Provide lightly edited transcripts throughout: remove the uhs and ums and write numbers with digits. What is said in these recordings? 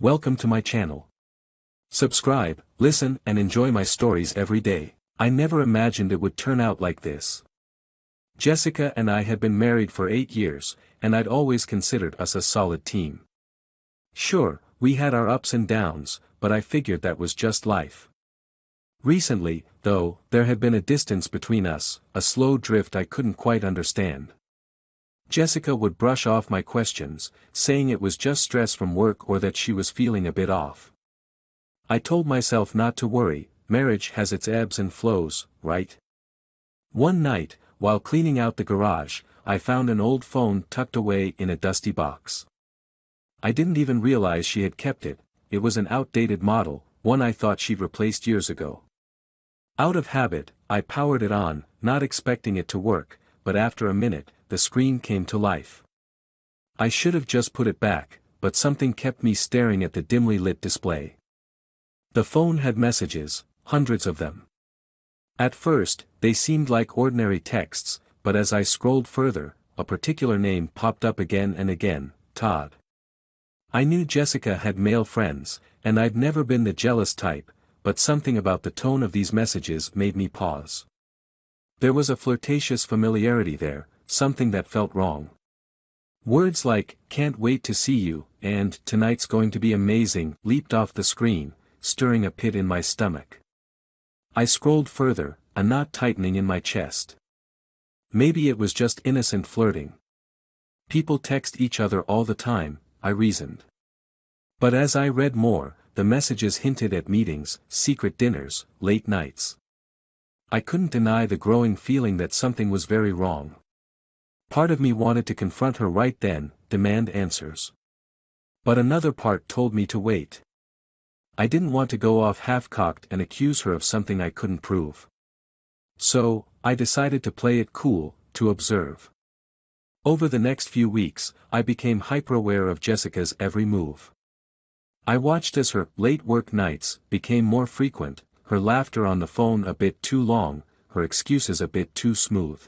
Welcome to my channel. Subscribe, listen and enjoy my stories every day. I never imagined it would turn out like this. Jessica and I had been married for 8 years, and I'd always considered us a solid team. Sure, we had our ups and downs, but I figured that was just life. Recently, though, there had been a distance between us, a slow drift I couldn't quite understand. Jessica would brush off my questions, saying it was just stress from work or that she was feeling a bit off. I told myself not to worry, marriage has its ebbs and flows, right? One night, while cleaning out the garage, I found an old phone tucked away in a dusty box. I didn't even realize she had kept it. It was an outdated model, one I thought she'd replaced years ago. Out of habit, I powered it on, not expecting it to work, but after a minute, the screen came to life. I should have just put it back, but something kept me staring at the dimly lit display. The phone had messages, hundreds of them. At first, they seemed like ordinary texts, but as I scrolled further, a particular name popped up again and again, Todd. I knew Jessica had male friends, and I'd never been the jealous type, but something about the tone of these messages made me pause. There was a flirtatious familiarity there, something that felt wrong. Words like, "can't wait to see you," and "tonight's going to be amazing," leaped off the screen, stirring a pit in my stomach. I scrolled further, a knot tightening in my chest. Maybe it was just innocent flirting. People text each other all the time, I reasoned. But as I read more, the messages hinted at meetings, secret dinners, late nights. I couldn't deny the growing feeling that something was very wrong. Part of me wanted to confront her right then, demand answers. But another part told me to wait. I didn't want to go off half-cocked and accuse her of something I couldn't prove. So, I decided to play it cool, to observe. Over the next few weeks, I became hyper-aware of Jessica's every move. I watched as her late work nights became more frequent, her laughter on the phone a bit too long, her excuses a bit too smooth.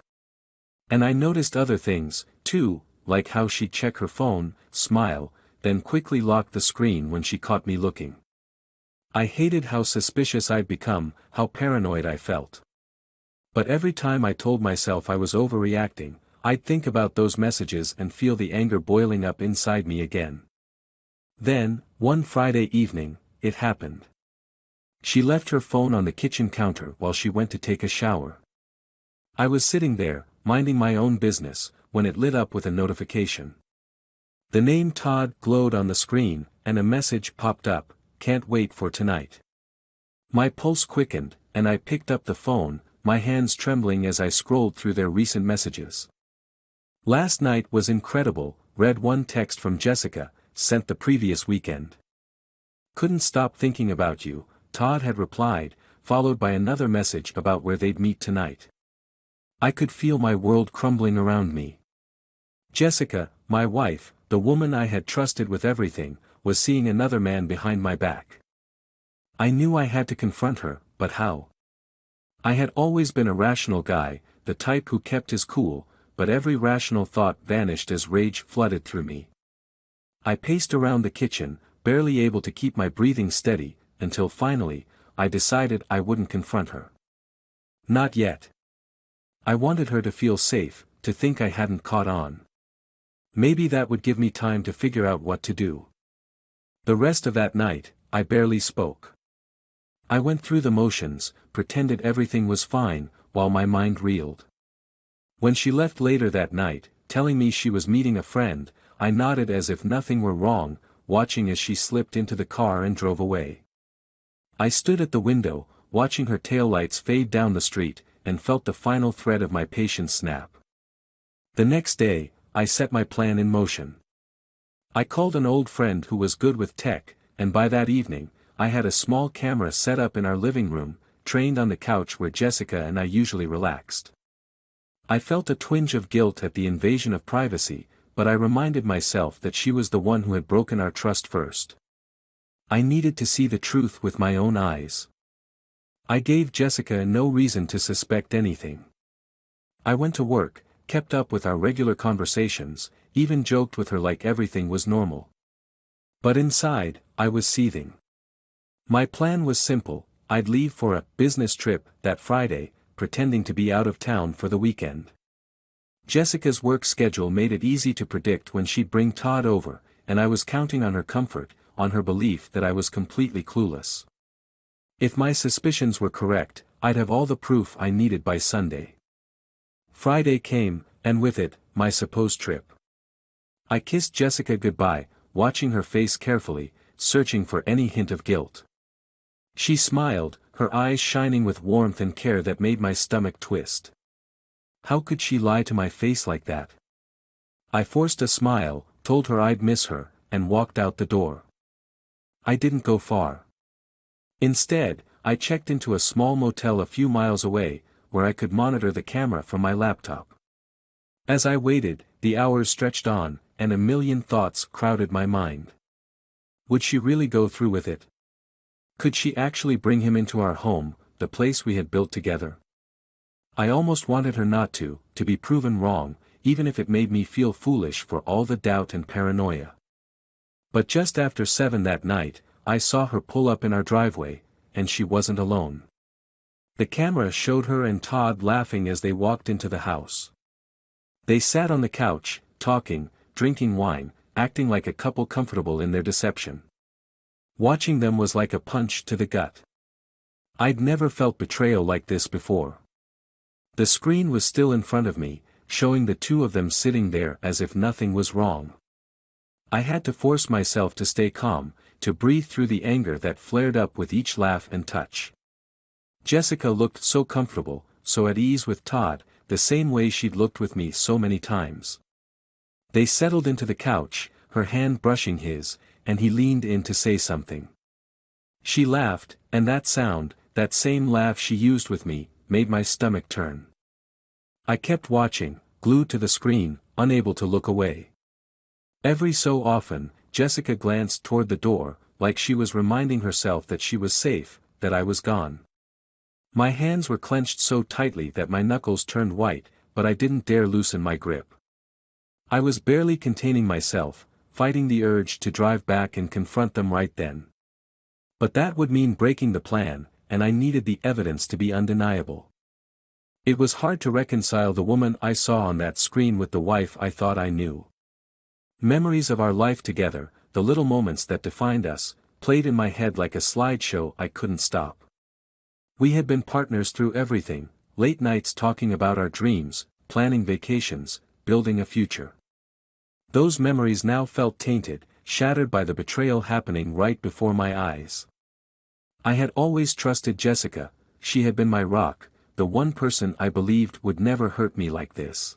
And I noticed other things, too, like how she'd check her phone, smile, then quickly lock the screen when she caught me looking. I hated how suspicious I'd become, how paranoid I felt. But every time I told myself I was overreacting, I'd think about those messages and feel the anger boiling up inside me again. Then, one Friday evening, it happened. She left her phone on the kitchen counter while she went to take a shower. I was sitting there, minding my own business, when it lit up with a notification. The name Todd glowed on the screen, and a message popped up, "Can't wait for tonight." My pulse quickened, and I picked up the phone, my hands trembling as I scrolled through their recent messages. "Last night was incredible," read one text from Jessica, sent the previous weekend. "Couldn't stop thinking about you," Todd had replied, followed by another message about where they'd meet tonight. I could feel my world crumbling around me. Jessica, my wife, the woman I had trusted with everything, was seeing another man behind my back. I knew I had to confront her, but how? I had always been a rational guy, the type who kept his cool, but every rational thought vanished as rage flooded through me. I paced around the kitchen, barely able to keep my breathing steady, until finally, I decided I wouldn't confront her. Not yet. I wanted her to feel safe, to think I hadn't caught on. Maybe that would give me time to figure out what to do. The rest of that night, I barely spoke. I went through the motions, pretended everything was fine, while my mind reeled. When she left later that night, telling me she was meeting a friend, I nodded as if nothing were wrong, watching as she slipped into the car and drove away. I stood at the window, watching her taillights fade down the street, and felt the final thread of my patience snap. The next day, I set my plan in motion. I called an old friend who was good with tech, and by that evening, I had a small camera set up in our living room, trained on the couch where Jessica and I usually relaxed. I felt a twinge of guilt at the invasion of privacy, but I reminded myself that she was the one who had broken our trust first. I needed to see the truth with my own eyes. I gave Jessica no reason to suspect anything. I went to work, kept up with our regular conversations, even joked with her like everything was normal. But inside, I was seething. My plan was simple: I'd leave for a business trip that Friday, pretending to be out of town for the weekend. Jessica's work schedule made it easy to predict when she'd bring Todd over, and I was counting on her comfort, on her belief that I was completely clueless. If my suspicions were correct, I'd have all the proof I needed by Sunday. Friday came, and with it, my supposed trip. I kissed Jessica goodbye, watching her face carefully, searching for any hint of guilt. She smiled, her eyes shining with warmth and care that made my stomach twist. How could she lie to my face like that? I forced a smile, told her I'd miss her, and walked out the door. I didn't go far. Instead, I checked into a small motel a few miles away, where I could monitor the camera from my laptop. As I waited, the hours stretched on, and a million thoughts crowded my mind. Would she really go through with it? Could she actually bring him into our home, the place we had built together? I almost wanted her not to be proven wrong, even if it made me feel foolish for all the doubt and paranoia. But just after 7 that night, I saw her pull up in our driveway, and she wasn't alone. The camera showed her and Todd laughing as they walked into the house. They sat on the couch, talking, drinking wine, acting like a couple comfortable in their deception. Watching them was like a punch to the gut. I'd never felt betrayal like this before. The screen was still in front of me, showing the two of them sitting there as if nothing was wrong. I had to force myself to stay calm, to breathe through the anger that flared up with each laugh and touch. Jessica looked so comfortable, so at ease with Todd, the same way she'd looked with me so many times. They settled into the couch, her hand brushing his, and he leaned in to say something. She laughed, and that sound, that same laugh she used with me, made my stomach turn. I kept watching, glued to the screen, unable to look away. Every so often, Jessica glanced toward the door, like she was reminding herself that she was safe, that I was gone. My hands were clenched so tightly that my knuckles turned white, but I didn't dare loosen my grip. I was barely containing myself, fighting the urge to drive back and confront them right then. But that would mean breaking the plan, and I needed the evidence to be undeniable. It was hard to reconcile the woman I saw on that screen with the wife I thought I knew. Memories of our life together, the little moments that defined us, played in my head like a slideshow I couldn't stop. We had been partners through everything, late nights talking about our dreams, planning vacations, building a future. Those memories now felt tainted, shattered by the betrayal happening right before my eyes. I had always trusted Jessica, she had been my rock, the one person I believed would never hurt me like this.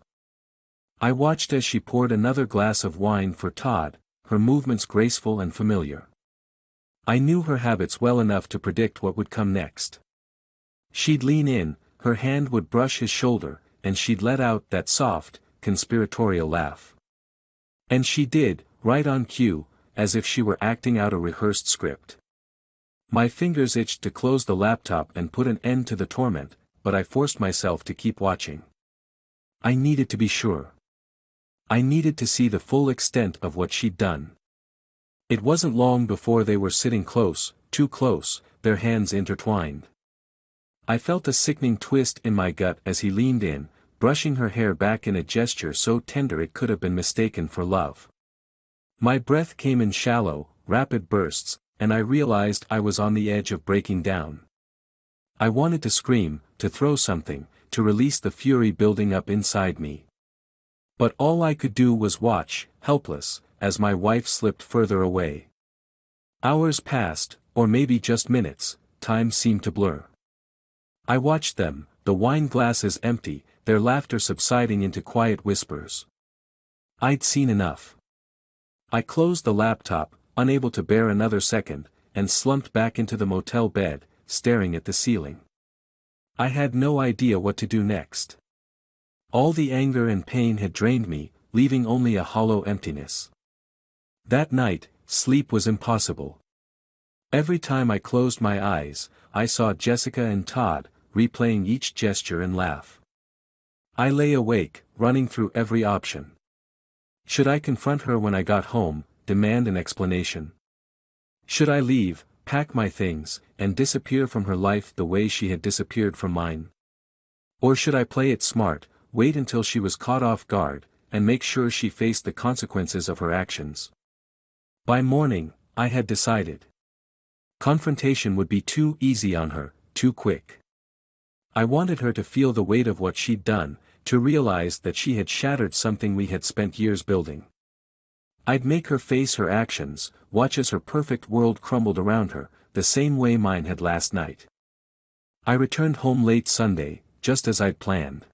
I watched as she poured another glass of wine for Todd, her movements graceful and familiar. I knew her habits well enough to predict what would come next. She'd lean in, her hand would brush his shoulder, and she'd let out that soft, conspiratorial laugh. And she did, right on cue, as if she were acting out a rehearsed script. My fingers itched to close the laptop and put an end to the torment, but I forced myself to keep watching. I needed to be sure. I needed to see the full extent of what she'd done. It wasn't long before they were sitting close, too close, their hands intertwined. I felt a sickening twist in my gut as he leaned in, brushing her hair back in a gesture so tender it could have been mistaken for love. My breath came in shallow, rapid bursts, and I realized I was on the edge of breaking down. I wanted to scream, to throw something, to release the fury building up inside me. But all I could do was watch, helpless, as my wife slipped further away. Hours passed, or maybe just minutes, time seemed to blur. I watched them, the wine glasses empty, their laughter subsiding into quiet whispers. I'd seen enough. I closed the laptop, unable to bear another second, and slumped back into the motel bed, staring at the ceiling. I had no idea what to do next. All the anger and pain had drained me, leaving only a hollow emptiness. That night, sleep was impossible. Every time I closed my eyes, I saw Jessica and Todd, replaying each gesture and laugh. I lay awake, running through every option. Should I confront her when I got home, demand an explanation. Should I leave, pack my things, and disappear from her life the way she had disappeared from mine? Or should I play it smart, wait until she was caught off guard, and make sure she faced the consequences of her actions? By morning, I had decided. Confrontation would be too easy on her, too quick. I wanted her to feel the weight of what she'd done, to realize that she had shattered something we had spent years building. I'd make her face her actions, watch as her perfect world crumbled around her, the same way mine had last night. I returned home late Sunday, just as I'd planned.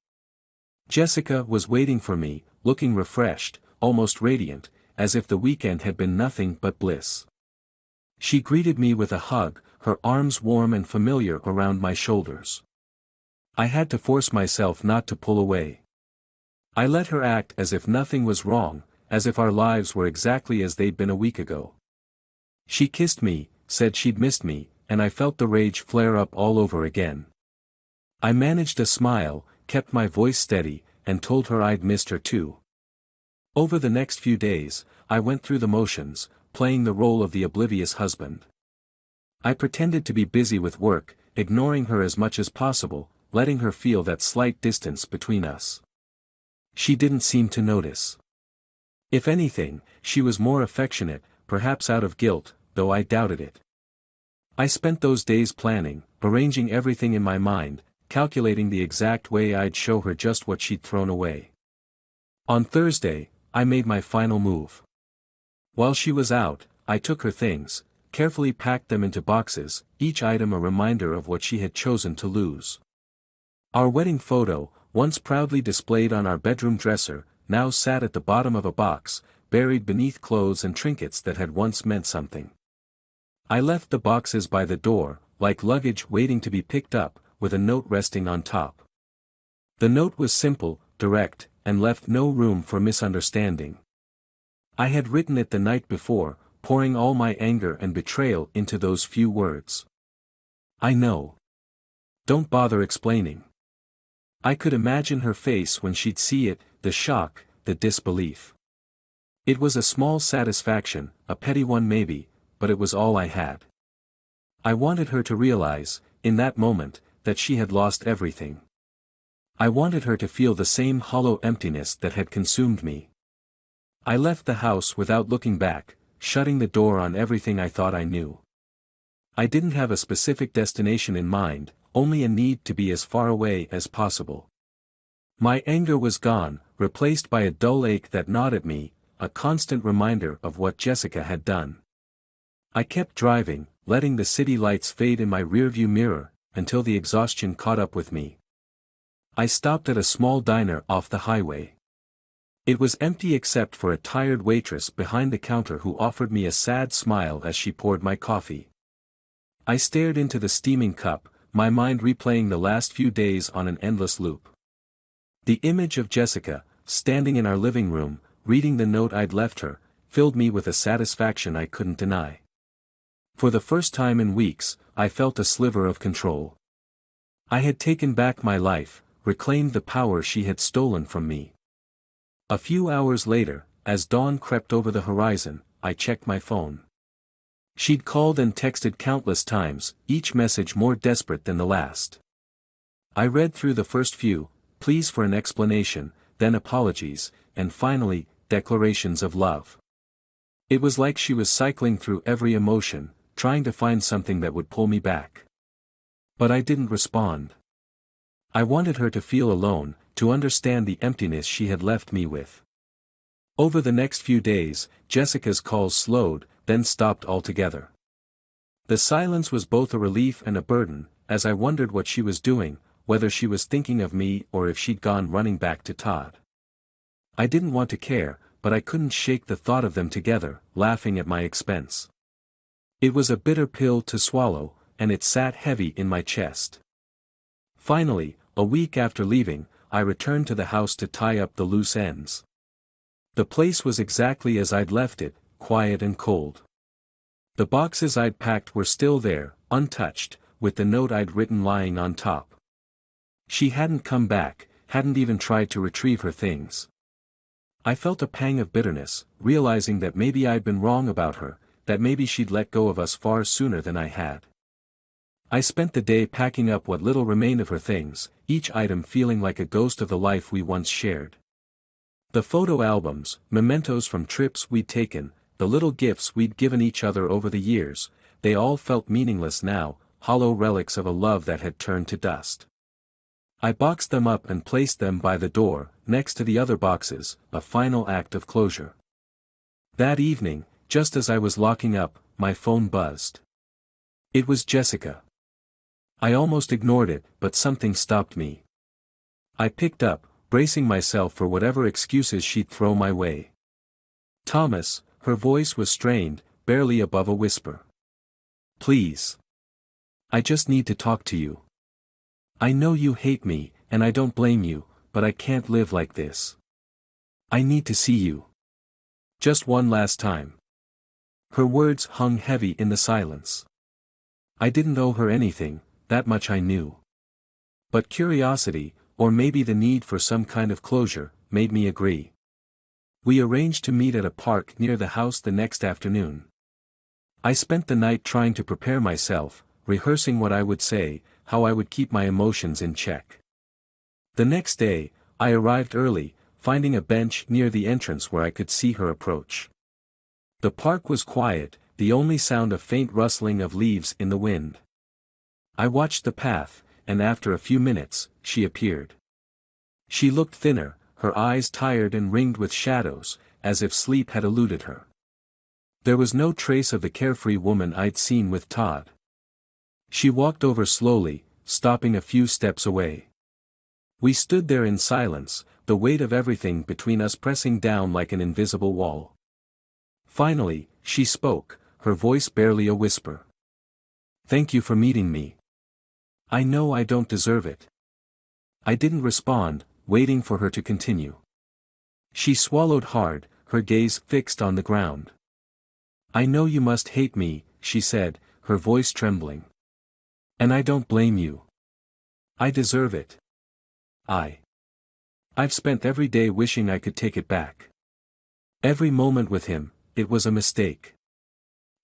Jessica was waiting for me, looking refreshed, almost radiant, as if the weekend had been nothing but bliss. She greeted me with a hug, her arms warm and familiar around my shoulders. I had to force myself not to pull away. I let her act as if nothing was wrong, as if our lives were exactly as they'd been a week ago. She kissed me, said she'd missed me, and I felt the rage flare up all over again. I managed a smile, kept my voice steady, and told her I'd missed her too. Over the next few days, I went through the motions, playing the role of the oblivious husband. I pretended to be busy with work, ignoring her as much as possible, letting her feel that slight distance between us. She didn't seem to notice. If anything, she was more affectionate, perhaps out of guilt, though I doubted it. I spent those days planning, arranging everything in my mind, calculating the exact way I'd show her just what she'd thrown away. On Thursday, I made my final move. While she was out, I took her things, carefully packed them into boxes, each item a reminder of what she had chosen to lose. Our wedding photo, once proudly displayed on our bedroom dresser, now sat at the bottom of a box, buried beneath clothes and trinkets that had once meant something. I left the boxes by the door, like luggage waiting to be picked up, with a note resting on top. The note was simple, direct, and left no room for misunderstanding. I had written it the night before, pouring all my anger and betrayal into those few words. I know. Don't bother explaining. I could imagine her face when she'd see it, the shock, the disbelief. It was a small satisfaction, a petty one maybe, but it was all I had. I wanted her to realize, in that moment, that she had lost everything. I wanted her to feel the same hollow emptiness that had consumed me. I left the house without looking back, shutting the door on everything I thought I knew. I didn't have a specific destination in mind, only a need to be as far away as possible. My anger was gone, replaced by a dull ache that gnawed at me, a constant reminder of what Jessica had done. I kept driving, letting the city lights fade in my rearview mirror, until the exhaustion caught up with me. I stopped at a small diner off the highway. It was empty except for a tired waitress behind the counter who offered me a sad smile as she poured my coffee. I stared into the steaming cup, my mind replaying the last few days on an endless loop. The image of Jessica, standing in our living room, reading the note I'd left her, filled me with a satisfaction I couldn't deny. For the first time in weeks, I felt a sliver of control. I had taken back my life, reclaimed the power she had stolen from me. A few hours later, as dawn crept over the horizon, I checked my phone. She'd called and texted countless times, each message more desperate than the last. I read through the first few, pleas for an explanation, then apologies, and finally, declarations of love. It was like she was cycling through every emotion, trying to find something that would pull me back. But I didn't respond. I wanted her to feel alone, to understand the emptiness she had left me with. Over the next few days, Jessica's calls slowed, then stopped altogether. The silence was both a relief and a burden, as I wondered what she was doing, whether she was thinking of me or if she'd gone running back to Todd. I didn't want to care, but I couldn't shake the thought of them together, laughing at my expense. It was a bitter pill to swallow, and it sat heavy in my chest. Finally, a week after leaving, I returned to the house to tie up the loose ends. The place was exactly as I'd left it, quiet and cold. The boxes I'd packed were still there, untouched, with the note I'd written lying on top. She hadn't come back, hadn't even tried to retrieve her things. I felt a pang of bitterness, realizing that maybe I'd been wrong about her, that maybe she'd let go of us far sooner than I had. I spent the day packing up what little remained of her things, each item feeling like a ghost of the life we once shared. The photo albums, mementos from trips we'd taken, the little gifts we'd given each other over the years, they all felt meaningless now, hollow relics of a love that had turned to dust. I boxed them up and placed them by the door, next to the other boxes, a final act of closure. That evening, just as I was locking up, my phone buzzed. It was Jessica. I almost ignored it, but something stopped me. I picked up, bracing myself for whatever excuses she'd throw my way. Thomas, her voice was strained, barely above a whisper. Please. I just need to talk to you. I know you hate me, and I don't blame you, but I can't live like this. I need to see you. Just one last time. Her words hung heavy in the silence. I didn't owe her anything, that much I knew. But curiosity, or maybe the need for some kind of closure, made me agree. We arranged to meet at a park near the house the next afternoon. I spent the night trying to prepare myself, rehearsing what I would say, how I would keep my emotions in check. The next day, I arrived early, finding a bench near the entrance where I could see her approach. The park was quiet, the only sound a faint rustling of leaves in the wind. I watched the path, and after a few minutes, she appeared. She looked thinner, her eyes tired and ringed with shadows, as if sleep had eluded her. There was no trace of the carefree woman I'd seen with Todd. She walked over slowly, stopping a few steps away. We stood there in silence, the weight of everything between us pressing down like an invisible wall. Finally, she spoke, her voice barely a whisper. Thank you for meeting me. I know I don't deserve it. I didn't respond, waiting for her to continue. She swallowed hard, her gaze fixed on the ground. I know you must hate me, she said, her voice trembling. And I don't blame you. I deserve it. I've spent every day wishing I could take it back. Every moment with him, it was a mistake.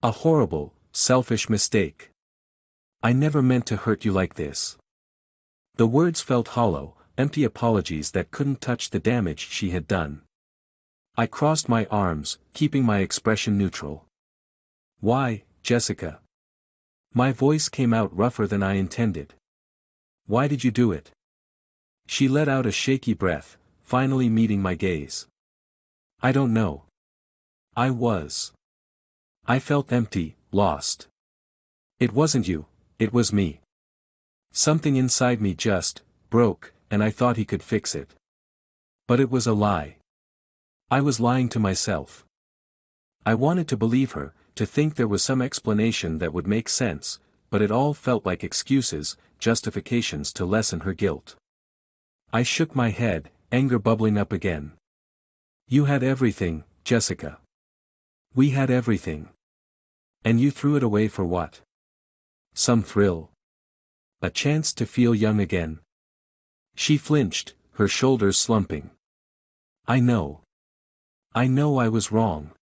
A horrible, selfish mistake. I never meant to hurt you like this. The words felt hollow, empty apologies that couldn't touch the damage she had done. I crossed my arms, keeping my expression neutral. Why, Jessica? My voice came out rougher than I intended. Why did you do it? She let out a shaky breath, finally meeting my gaze. I don't know. I felt empty, lost. It wasn't you, it was me. Something inside me just broke, and I thought he could fix it. But it was a lie. I was lying to myself. I wanted to believe her, to think there was some explanation that would make sense, but it all felt like excuses, justifications to lessen her guilt. I shook my head, anger bubbling up again. You had everything, Jessica. We had everything. And you threw it away for what? Some thrill. A chance to feel young again. She flinched, her shoulders slumping. I know. I know I was wrong.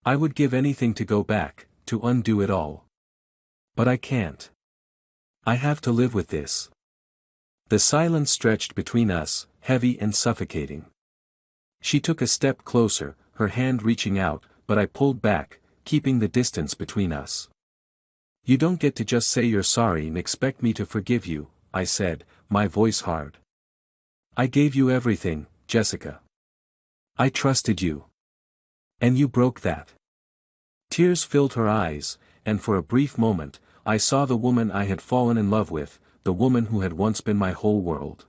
I would give anything to go back, to undo it all. But I can't. I have to live with this. The silence stretched between us, heavy and suffocating. She took a step closer, her hand reaching out, but I pulled back, keeping the distance between us. You don't get to just say you're sorry and expect me to forgive you, I said, my voice hard. I gave you everything, Jessica. I trusted you. And you broke that. Tears filled her eyes, and for a brief moment, I saw the woman I had fallen in love with, the woman who had once been my whole world.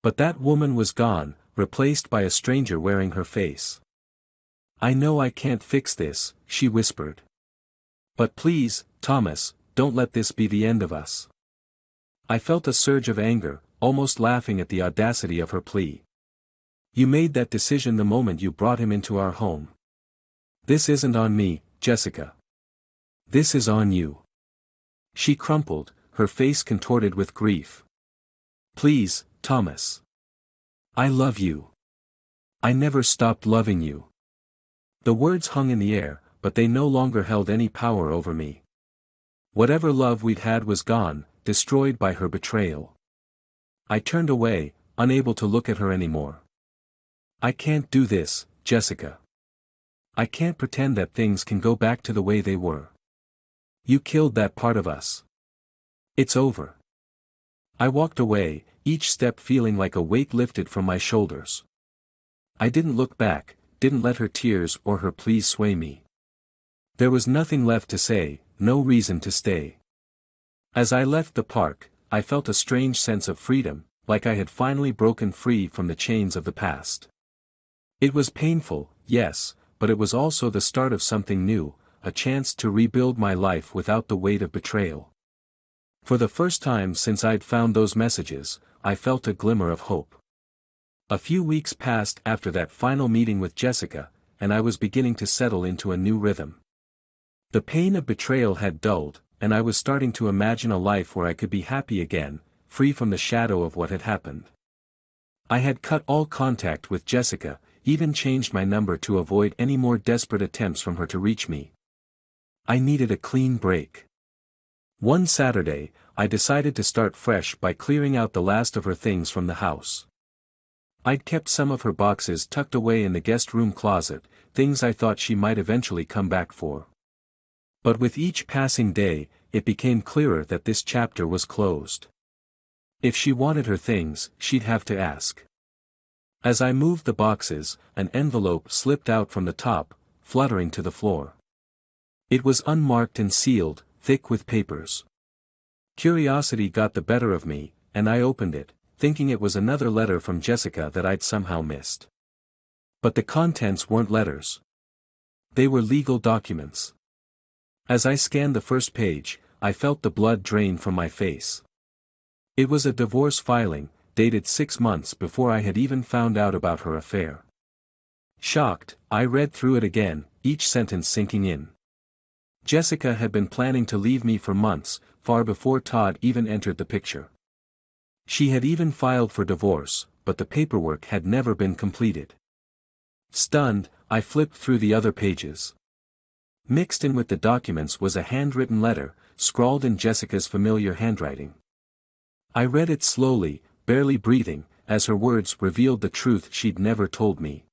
But that woman was gone, replaced by a stranger wearing her face. I know I can't fix this, she whispered. But please, Thomas, don't let this be the end of us. I felt a surge of anger, almost laughing at the audacity of her plea. You made that decision the moment you brought him into our home. This isn't on me, Jessica. This is on you. She crumpled, her face contorted with grief. Please, Thomas. I love you. I never stopped loving you. The words hung in the air, but they no longer held any power over me. Whatever love we'd had was gone, destroyed by her betrayal. I turned away, unable to look at her anymore. I can't do this, Jessica. I can't pretend that things can go back to the way they were. You killed that part of us. It's over. I walked away, each step feeling like a weight lifted from my shoulders. I didn't look back, didn't let her tears or her pleas sway me. There was nothing left to say, no reason to stay. As I left the park, I felt a strange sense of freedom, like I had finally broken free from the chains of the past. It was painful, yes, but it was also the start of something new, a chance to rebuild my life without the weight of betrayal. For the first time since I'd found those messages, I felt a glimmer of hope. A few weeks passed after that final meeting with Jessica, and I was beginning to settle into a new rhythm. The pain of betrayal had dulled, and I was starting to imagine a life where I could be happy again, free from the shadow of what had happened. I had cut all contact with Jessica, even changed my number to avoid any more desperate attempts from her to reach me. I needed a clean break. One Saturday, I decided to start fresh by clearing out the last of her things from the house. I'd kept some of her boxes tucked away in the guest room closet, things I thought she might eventually come back for. But with each passing day, it became clearer that this chapter was closed. If she wanted her things, she'd have to ask. As I moved the boxes, an envelope slipped out from the top, fluttering to the floor. It was unmarked and sealed, thick with papers. Curiosity got the better of me, and I opened it, thinking it was another letter from Jessica that I'd somehow missed. But the contents weren't letters. They were legal documents. As I scanned the first page, I felt the blood drain from my face. It was a divorce filing, dated 6 months before I had even found out about her affair. Shocked, I read through it again, each sentence sinking in. Jessica had been planning to leave me for months, far before Todd even entered the picture. She had even filed for divorce, but the paperwork had never been completed. Stunned, I flipped through the other pages. Mixed in with the documents was a handwritten letter, scrawled in Jessica's familiar handwriting. I read it slowly, barely breathing, as her words revealed the truth she'd never told me.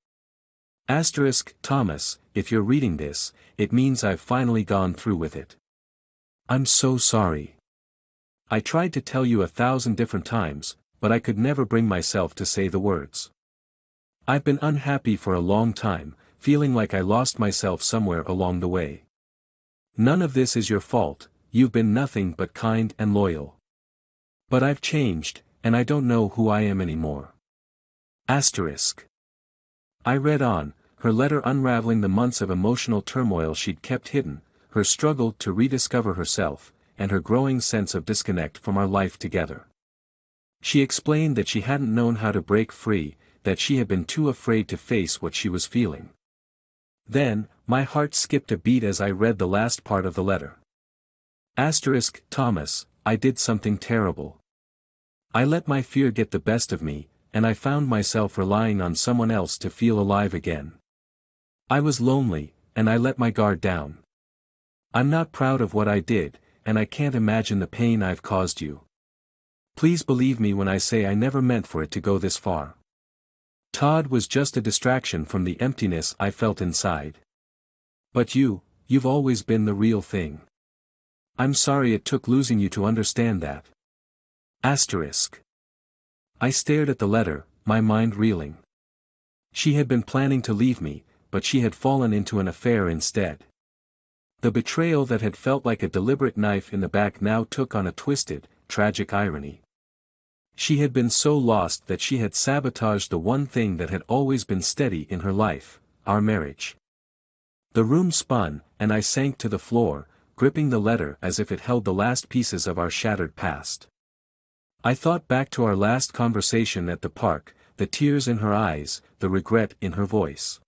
Thomas, if you're reading this, it means I've finally gone through with it. I'm so sorry. I tried to tell you 1,000 different times, but I could never bring myself to say the words. I've been unhappy for a long time, feeling like I lost myself somewhere along the way. None of this is your fault, you've been nothing but kind and loyal. But I've changed, and I don't know who I am anymore. I read on, her letter unraveling the months of emotional turmoil she'd kept hidden, her struggle to rediscover herself, and her growing sense of disconnect from our life together. She explained that she hadn't known how to break free, that she had been too afraid to face what she was feeling. Then, my heart skipped a beat as I read the last part of the letter. Thomas, I did something terrible. I let my fear get the best of me, and I found myself relying on someone else to feel alive again. I was lonely, and I let my guard down. I'm not proud of what I did, and I can't imagine the pain I've caused you. Please believe me when I say I never meant for it to go this far. Todd was just a distraction from the emptiness I felt inside. But you've always been the real thing. I'm sorry it took losing you to understand that. I stared at the letter, my mind reeling. She had been planning to leave me, but she had fallen into an affair instead. The betrayal that had felt like a deliberate knife in the back now took on a twisted, tragic irony. She had been so lost that she had sabotaged the one thing that had always been steady in her life, our marriage. The room spun, and I sank to the floor, gripping the letter as if it held the last pieces of our shattered past. I thought back to our last conversation at the park, the tears in her eyes, the regret in her voice.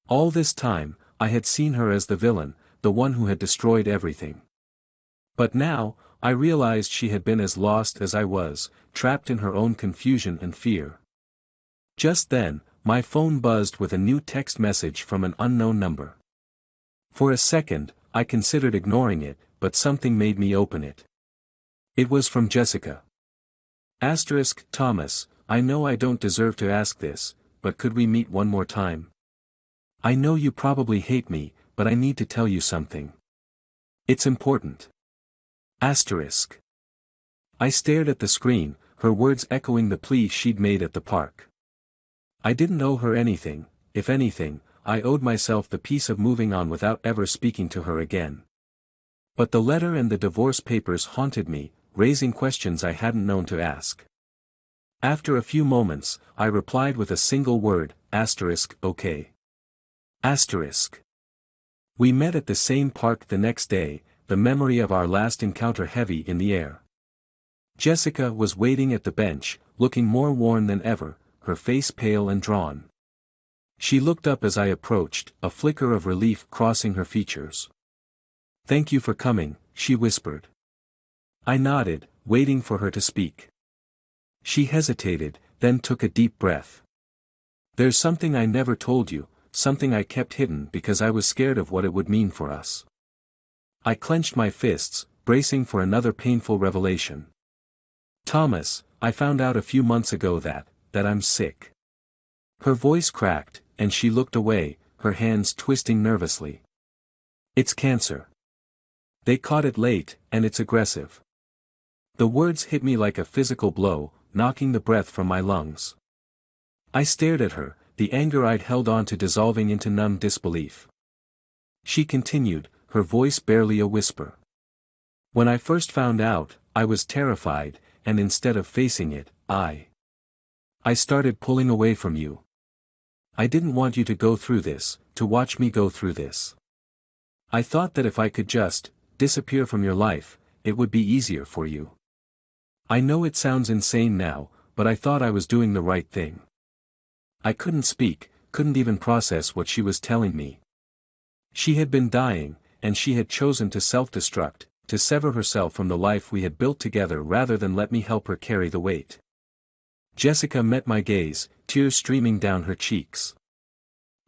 All this time, I had seen her as the villain, the one who had destroyed everything. But now, I realized she had been as lost as I was, trapped in her own confusion and fear. Just then, my phone buzzed with a new text message from an unknown number. For a second, I considered ignoring it, but something made me open it. It was from Jessica. Thomas, I know I don't deserve to ask this, but could we meet one more time? I know you probably hate me, but I need to tell you something. It's important. I stared at the screen, her words echoing the plea she'd made at the park. I didn't owe her anything. If anything, I owed myself the peace of moving on without ever speaking to her again. But the letter and the divorce papers haunted me, raising questions I hadn't known to ask. After a few moments, I replied with a single word, okay. We met at the same park the next day, the memory of our last encounter heavy in the air. Jessica was waiting at the bench, looking more worn than ever, her face pale and drawn. She looked up as I approached, a flicker of relief crossing her features. "Thank you for coming," she whispered. I nodded, waiting for her to speak. She hesitated, then took a deep breath. "There's something I never told you, something I kept hidden because I was scared of what it would mean for us." I clenched my fists, bracing for another painful revelation. "Thomas, I found out a few months ago that I'm sick." Her voice cracked, and she looked away, her hands twisting nervously. "It's cancer. They caught it late, and it's aggressive." The words hit me like a physical blow, knocking the breath from my lungs. I stared at her, the anger I'd held on to dissolving into numb disbelief. She continued, her voice barely a whisper. "When I first found out, I was terrified, and instead of facing it, I started pulling away from you. I didn't want you to go through this, to watch me go through this. I thought that if I could just disappear from your life, it would be easier for you. I know it sounds insane now, but I thought I was doing the right thing." I couldn't speak, couldn't even process what she was telling me. She had been dying, and she had chosen to self-destruct, to sever herself from the life we had built together rather than let me help her carry the weight. Jessica met my gaze, tears streaming down her cheeks.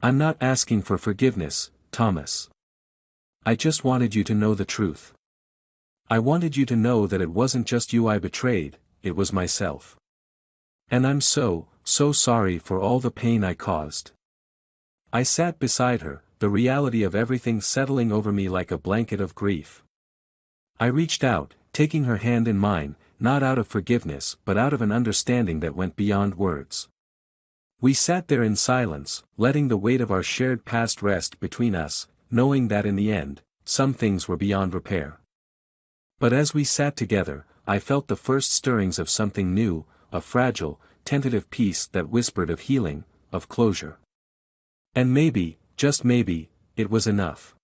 "I'm not asking for forgiveness, Thomas. I just wanted you to know the truth. I wanted you to know that it wasn't just you I betrayed, it was myself. And I'm so sorry for all the pain I caused." I sat beside her, the reality of everything settling over me like a blanket of grief. I reached out, taking her hand in mine, not out of forgiveness but out of an understanding that went beyond words. We sat there in silence, letting the weight of our shared past rest between us, knowing that in the end, some things were beyond repair. But as we sat together, I felt the first stirrings of something new, a fragile, tentative peace that whispered of healing, of closure. And maybe, just maybe, it was enough.